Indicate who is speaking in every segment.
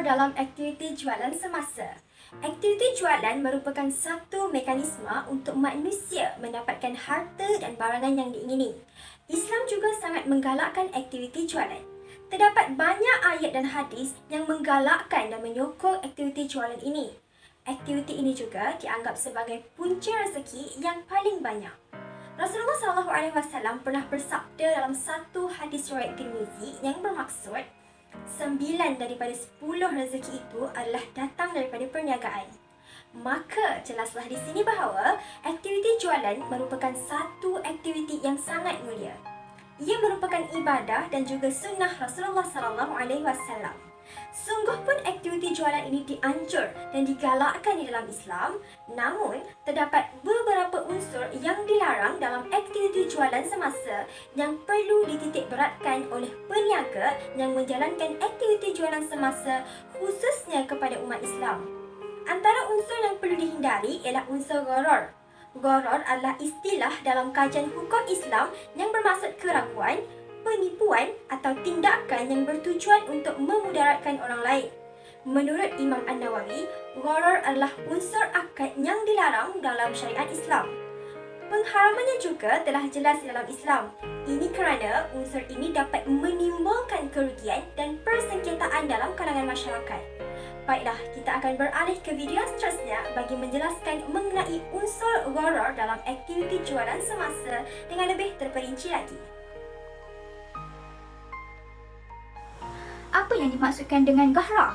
Speaker 1: Gharar dalam aktiviti jualan semasa. Aktiviti jualan merupakan satu mekanisme untuk manusia mendapatkan harta dan barangan yang diingini. Islam juga sangat menggalakkan aktiviti jualan. Terdapat banyak ayat dan hadis yang menggalakkan dan menyokong aktiviti jualan ini. Aktiviti ini juga dianggap sebagai punca rezeki yang paling banyak. Rasulullah SAW pernah bersabda dalam satu hadis riwayat Tirmizi yang bermaksud 9 daripada 10 rezeki itu adalah datang daripada perniagaan. Maka jelaslah di sini bahawa aktiviti jualan merupakan satu aktiviti yang sangat mulia. Ia merupakan ibadah dan juga sunnah Rasulullah SAW. Sungguh pun aktiviti jualan ini dianjur dan digalakkan di dalam Islam, namun terdapat beberapa unsur yang dilarang dalam aktiviti jualan semasa yang perlu dititik beratkan oleh peniaga yang menjalankan aktiviti jualan semasa khususnya kepada umat Islam. Antara unsur yang perlu dihindari ialah unsur gharar. Gharar adalah istilah dalam kajian hukum Islam yang bermaksud keraguan, penipuan atau tindakan yang bertujuan untuk memudaratkan orang lain. Menurut Imam An-Nawawi, gharar adalah unsur akad yang dilarang dalam syariat Islam. Pengharamannya juga telah jelas dalam Islam. Ini kerana unsur ini dapat menimbulkan kerugian dan persengketaan dalam kalangan masyarakat. Baiklah, kita akan beralih ke video seterusnya bagi menjelaskan mengenai unsur gharar dalam aktiviti jualan semasa dengan lebih terperinci lagi.
Speaker 2: Apa yang dimaksudkan dengan gharar?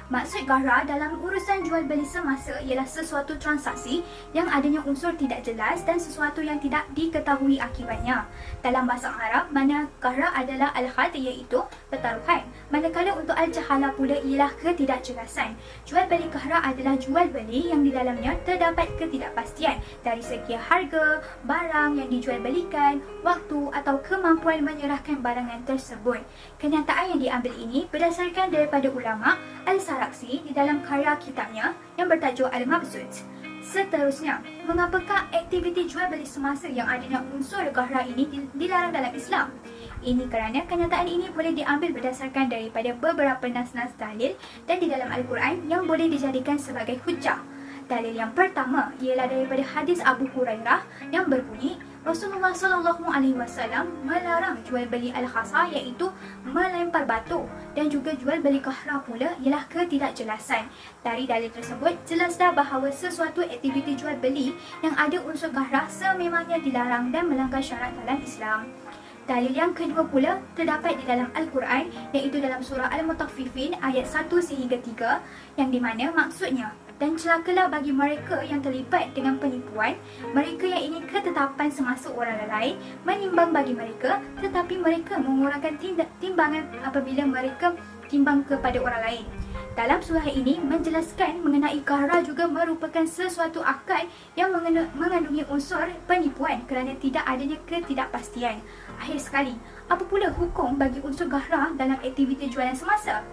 Speaker 2: Maksud gharar dalam urusan jual beli semasa ialah sesuatu transaksi yang adanya unsur tidak jelas dan sesuatu yang tidak diketahui akibatnya. Dalam bahasa Arab, mana gharar adalah al-khad iaitu pertaruhan. Manakala untuk al-jahalah pula ialah ketidakjelasan. Jual beli gharar adalah jual beli yang di dalamnya terdapat ketidakpastian dari segi harga, barang yang dijual belikan, waktu atau kemampuan menyerahkan barangan tersebut. Kenyataan yang diambil ini berdasarkan daripada ulama Al-Saraksi di dalam karya kitabnya yang bertajuk Al-Mabsut. Seterusnya, mengapakah aktiviti jual beli semasa yang adanya unsur gharar ini dilarang dalam Islam? Ini kerana kenyataan ini boleh diambil berdasarkan daripada beberapa nas-nas dalil dan di dalam Al-Quran yang boleh dijadikan sebagai hujjah. Dalil yang pertama ialah daripada hadis Abu Hurairah yang berbunyi Rasulullah SAW melarang jual beli al-khasa iaitu melempar batu dan juga jual beli gharar pula ialah ketidakjelasan. Dari dalil tersebut jelaslah bahawa sesuatu aktiviti jual beli yang ada unsur gharar sememangnya dilarang dan melanggar syarat dalam Islam. Dalil yang kedua pula terdapat di dalam Al-Quran iaitu dalam surah Al-Mutaffifin ayat 1 sehingga 3 yang di mana maksudnya dan celakalah bagi mereka yang terlibat dengan penipuan, mereka yang ingin ketetapan semasa orang lain menimbang bagi mereka tetapi mereka mengurangkan timbangan apabila mereka timbang kepada orang lain. Dalam surah ini menjelaskan mengenai gharar juga merupakan sesuatu akad yang mengandungi unsur penipuan kerana tidak adanya ketidakpastian. Akhir sekali, apa pula hukum bagi unsur gharar dalam aktiviti jualan semasa?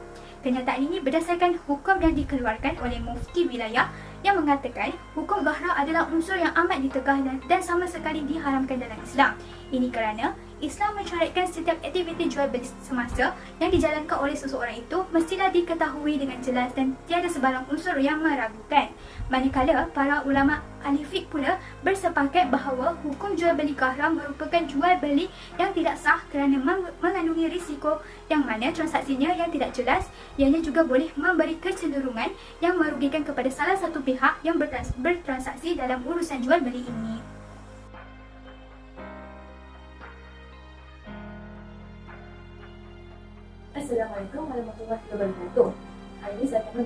Speaker 2: Kenyataan ini berdasarkan hukum yang dikeluarkan oleh mufti wilayah yang mengatakan hukum gharar adalah unsur yang amat ditegah dan sama sekali diharamkan dalam Islam. Ini kerana Islam mensyaratkan setiap aktiviti jual beli semasa yang dijalankan oleh seseorang itu mestilah diketahui dengan jelas dan tiada sebarang unsur yang meragukan. Manakala para ulama ahli fiqh pula bersepakat bahawa hukum jual beli gharar merupakan jual beli yang tidak sah kerana mengandungi risiko yang mana transaksinya yang tidak jelas, ianya juga boleh memberi kecenderungan yang merugikan kepada salah satu pihak yang bertransaksi dalam urusan jual beli ini.
Speaker 3: Assalamualaikum warahmatullahi wabarakatuh. Hari ini saya akan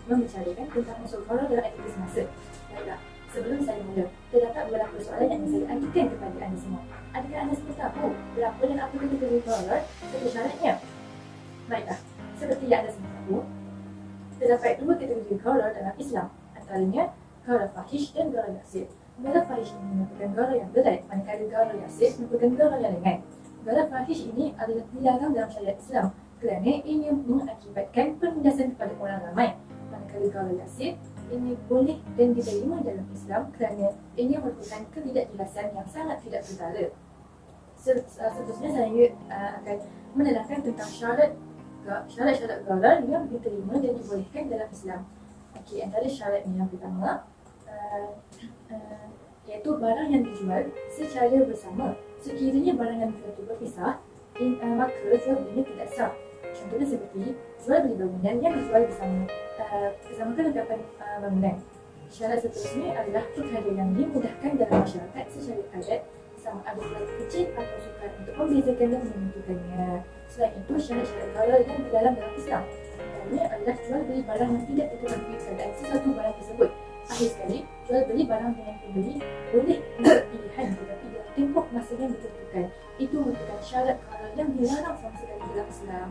Speaker 3: membicarakan tentang unsur gharar dalam aktiviti semasa. Baiklah, sebelum saya mula, terdapat beberapa soalan yang saya ajukan kepada anda semua. Adakah anda semua tahu berapa dan apa kategori gharar serta syaratnya? Baiklah, seperti yang anda semua tahu, terdapat dua kategori gharar dalam Islam, antaranya gharar fahish dan gharar yasir. Gharar fahish ini merupakan gharar yang berat, manakala gharar yasir merupakan gharar yang ringan. Gharar fahish ini adalah dilarang dalam syariat Islam kerana ini mengakibatkan penindasan kepada orang ramai. Manakala gharar yasir ini boleh dan diterima dalam Islam kerana ini merupakan ketidakjelasan yang sangat tidak bergala. Seterusnya saya akan menerangkan tentang syarat juga syarat-syarat gharar yang diterima dan dibolehkan dalam Islam. Okey, antara syaratnya yang pertama iaitu barang yang dijual secara bersama. Sekiranya barang yang dijual itu berpisah, maka jual belinya tidak sah. Contohnya seperti jual beli bangunan yang dijual bersamakan anggapan bangunan. Syarat seterusnya adalah perkara yang dimudahkan dalam masyarakat secara adat, sama ada keluarga kecil atau sukar untuk membezakan dan menentukannya. Selain itu, syarat-syarat halal yang berdalam dalam Islam antaranya adalah jual beli barang yang tidak diketahui keadaan sesuatu barang tersebut. Akhir sekali, jual beli barang dengan pembeli boleh membuat pilihan tetapi dalam tempoh masa yang ditentukan. Itu merupakan syarat halal yang dilarang sama sekali dalam Islam.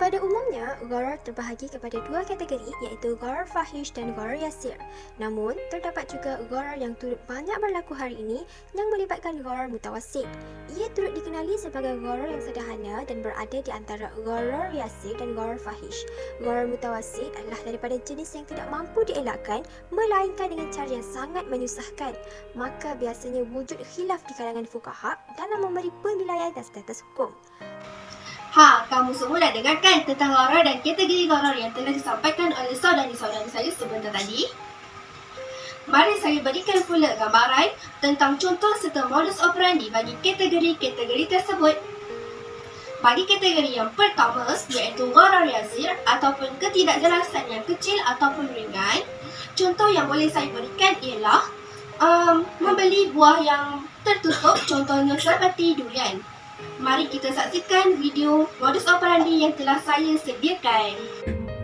Speaker 1: Pada umumnya, gharar terbahagi kepada dua kategori iaitu gharar fahish dan gharar yasir. Namun, terdapat juga gharar yang turut banyak berlaku hari ini yang melibatkan gharar mutawassit. Ia turut dikenali sebagai gharar yang sederhana dan berada di antara gharar yasir dan gharar fahish. Gharar mutawassit adalah daripada jenis yang tidak mampu dielakkan melainkan dengan cara yang sangat menyusahkan. Maka biasanya wujud khilaf di kalangan fuqaha dalam memberi penilaian dan status hukum.
Speaker 4: Kamu semua dah dengarkan tentang gharar dan kategori gharar yang telah disampaikan oleh saudari-saudari saya sebentar tadi? Mari saya berikan pula gambaran tentang contoh serta modus operandi bagi kategori-kategori tersebut. Bagi kategori yang pertama, iaitu gharar yasir ataupun ketidakjelasan yang kecil ataupun ringan, contoh yang boleh saya berikan ialah membeli buah yang tertutup, contohnya seperti durian. Mari kita saksikan video modus operandi yang telah saya sediakan.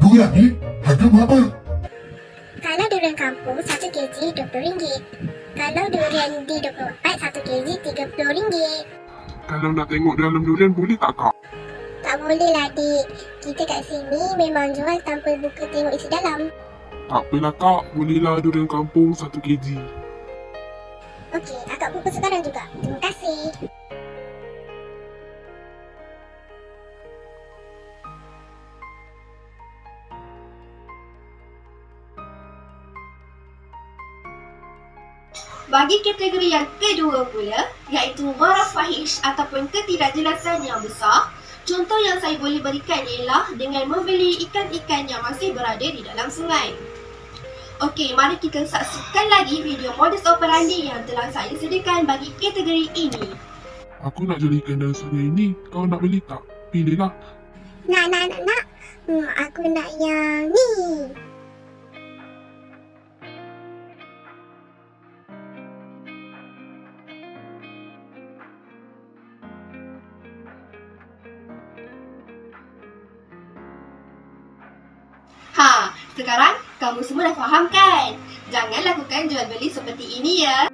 Speaker 5: Durian ni harga berapa?
Speaker 6: Kalau durian kampung 1 kg RM20. Kalau durian di 24 1 kg RM30.
Speaker 5: Kalau nak tengok dalam durian boleh tak kak?
Speaker 6: Tak boleh lah dik. Kita kat sini memang jual tanpa buka tengok isi dalam.
Speaker 5: Tak apalah kak, bolehlah durian kampung 1 kg.
Speaker 6: Okey, akak buka sekarang juga. Terima kasih.
Speaker 4: Bagi kategori yang kedua pula, iaitu gharar fahish ataupun ketidakjelasan yang besar, contoh yang saya boleh berikan ialah dengan membeli ikan-ikan yang masih berada di dalam sungai. Okey, mari kita saksikan lagi video modus operandi yang telah saya sediakan bagi kategori ini.
Speaker 5: Aku nak jual ikan dalam sungai ni, kau nak beli tak? Pilihlah.
Speaker 6: Nak. Aku nak yang ni.
Speaker 4: Sekarang kamu semua dah faham kan? Jangan lakukan jual beli seperti ini ya.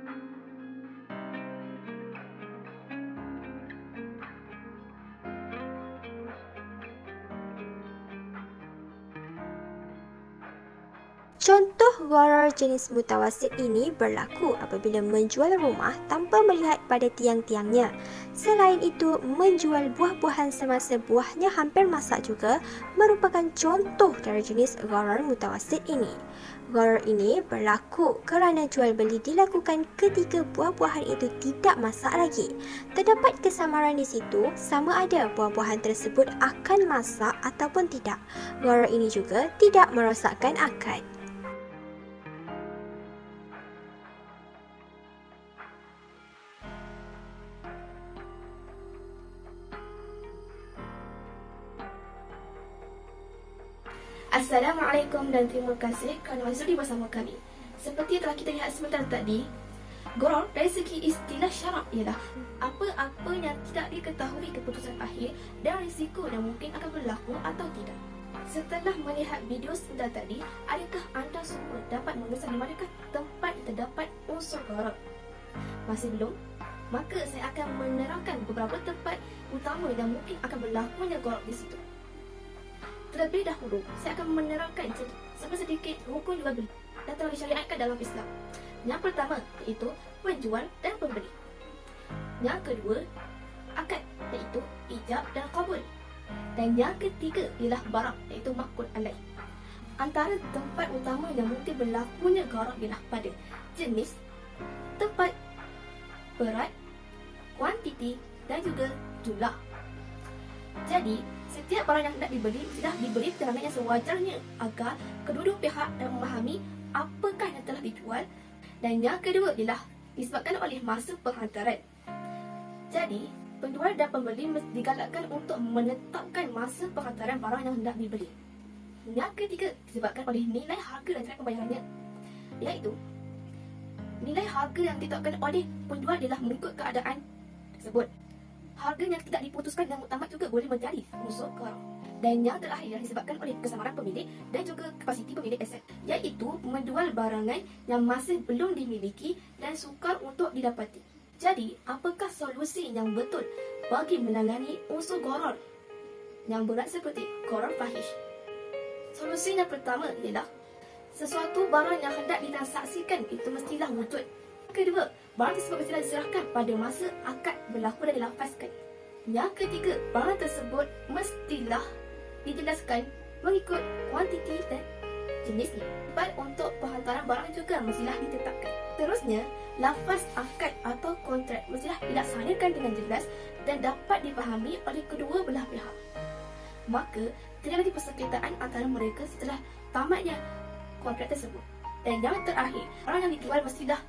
Speaker 1: Contoh gharar jenis mutawassit ini berlaku apabila menjual rumah tanpa melihat pada tiang-tiangnya. Selain itu, menjual buah-buahan semasa buahnya hampir masak juga merupakan contoh dari jenis gharar mutawassit ini. Gharar ini berlaku kerana jual beli dilakukan ketika buah-buahan itu tidak masak lagi. Terdapat kesamaran di situ, sama ada buah-buahan tersebut akan masak ataupun tidak. Gharar ini juga tidak merosakkan akad.
Speaker 7: Assalamualaikum dan terima kasih kerana sudi bersama kami. Seperti telah kita lihat sebentar tadi, gharar dari segi istilah syarak ialah apa-apa yang tidak diketahui keputusan akhir dan risiko yang mungkin akan berlaku atau tidak. Setelah melihat video sebentar tadi, adakah anda semua dapat memesan di manakah tempat terdapat unsur gharar? Masih belum? Maka saya akan menerangkan beberapa tempat utama yang mungkin akan berlakunya gharar di situ. Terlebih dahulu, saya akan menerangkan sedikit hukum jual beli dan telah disyariatkan dalam Islam. Yang pertama iaitu penjual dan pembeli. Yang kedua, akad iaitu ijab dan qabul. Dan yang ketiga ialah barang iaitu maqul alaih. Antara tempat utama yang mungkin berlakunya gharar ialah pada jenis, tempat, berat, kuantiti dan juga jumlah. Jadi, setiap barang yang hendak dibeli sudah diberi keterangan yang sewajarnya agar kedua-dua pihak dapat memahami apakah yang telah dijual. Dan yang kedua ialah disebabkan oleh masa penghantaran. Jadi, penjual dan pembeli digalakkan untuk menetapkan masa penghantaran barang yang hendak dibeli. Yang ketiga disebabkan oleh nilai harga dan cara pembayarannya, iaitu nilai harga yang ditetapkan oleh penjual ialah mengikut keadaan tersebut. Harga yang tidak diputuskan dengan muktamad juga boleh menjadi unsur gharar. Dan yang terakhir disebabkan oleh kesamaran pemilik dan juga kapasiti pemilik aset, iaitu menjual barangan yang masih belum dimiliki dan sukar untuk didapati. Jadi, apakah solusi yang betul bagi menangani unsur gharar yang berat seperti gharar fahish? Solusi yang pertama ialah sesuatu barang yang hendak ditransaksikan itu mestilah wujud. Kedua, barang tersebut mestilah diserahkan pada masa akad berlaku dan dilafazkan. Yang ketiga, barang tersebut mestilah dijelaskan mengikut kuantiti dan jenisnya. Tempat untuk penghantaran barang juga mestilah ditetapkan. Terusnya, lafaz akad atau kontrak mestilah dilaksanakan dengan jelas dan dapat dipahami oleh kedua belah pihak. Maka, tidak lagi persengketaan antara mereka setelah tamatnya kontrak tersebut. Dan yang terakhir, barang yang dijual mestilah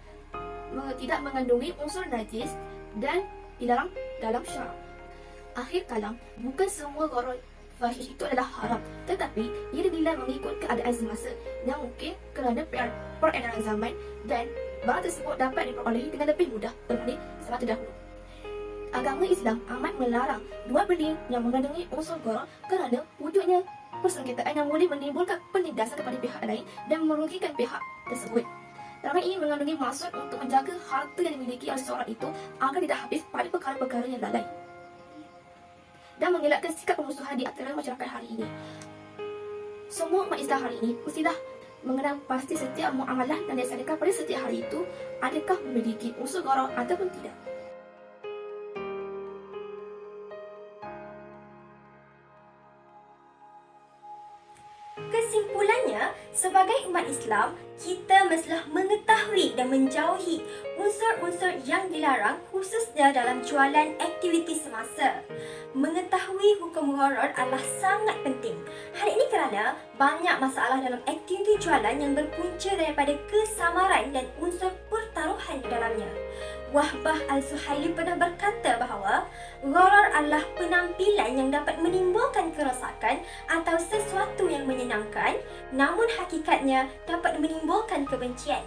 Speaker 7: tidak mengandungi unsur najis dan dilarang dalam syarak. Akhir kalam, bukan semua gharar fahish itu adalah haram, tetapi ia dinilai mengikut keadaan semasa yang mungkin kerana peredaran zaman dan barang tersebut dapat diperolehi dengan lebih mudah berbanding semasa dahulu. Agama Islam amat melarang jual beli yang mengandungi unsur gharar kerana wujudnya persengketaan yang boleh menimbulkan penindasan kepada pihak lain dan merugikan pihak tersebut. Larangan ini mengandungi maksud untuk menjaga harta yang dimiliki oleh seseorang itu agar tidak habis pada perkara-perkara yang lalai dan mengelakkan sikap permusuhan di antara masyarakat hari ini. Semua umat Islam hari ini mestilah mengenal pasti setiap muamalah yang dilaksanakan pada setiap hari itu adakah memiliki unsur gharar ataupun tidak.
Speaker 1: Kesimpulannya, sebagai umat Islam, kita mestilah mengetahui dan menjauhi unsur-unsur yang dilarang khususnya dalam jualan aktiviti semasa. Mengetahui hukum gharar adalah sangat penting. Hal ini kerana banyak masalah dalam aktiviti jualan yang berpunca daripada kesamaran dan unsur pertaruhan di dalamnya. Wahbah Al-Suhaili pernah berkata bahawa gharar adalah penampilan yang dapat menimbulkan kerosakan atau sesuatu yang menyenangkan, namun hakikatnya dapat menimbulkan kebencian.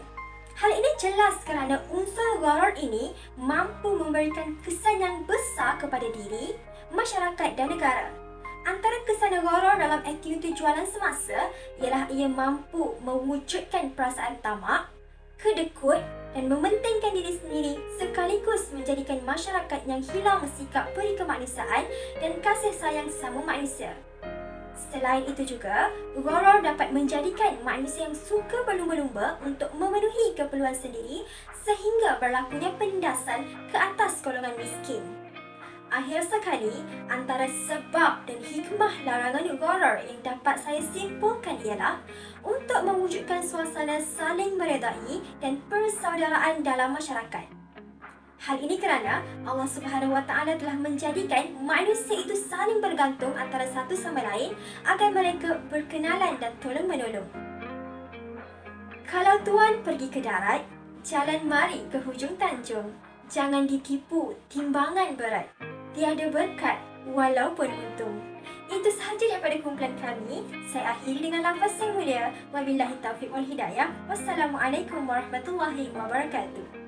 Speaker 1: Hal ini jelas kerana unsur gharar ini mampu memberikan kesan yang besar kepada diri, masyarakat dan negara. Antara kesan gharar dalam aktiviti jualan semasa ialah ia mampu mewujudkan perasaan tamak, kedekut dan mementingkan diri sendiri sekaligus menjadikan masyarakat yang hilang sikap peri kemanusiaan dan kasih sayang sama manusia. Selain itu juga, gharar dapat menjadikan manusia yang suka berlumba-lumba untuk memenuhi keperluan sendiri sehingga berlakunya penindasan ke atas golongan miskin. Akhir sekali, antara sebab dan hikmah larangan gharar yang dapat saya simpulkan ialah untuk mewujudkan suasana saling meredai dan persaudaraan dalam masyarakat. Hal ini kerana Allah Subhanahu Wa Taala telah menjadikan manusia itu saling bergantung antara satu sama lain agar mereka berkenalan dan tolong-menolong. Kalau tuan pergi ke darat, jalan mari ke hujung tanjung. Jangan ditipu timbangan berat. Tiada berkat walaupun untung. Itu sahaja daripada kumpulan kami. Saya akhiri dengan lafaz yang mulia. Wabillahi taufiq wal hidayah. Wassalamualaikum warahmatullahi wabarakatuh.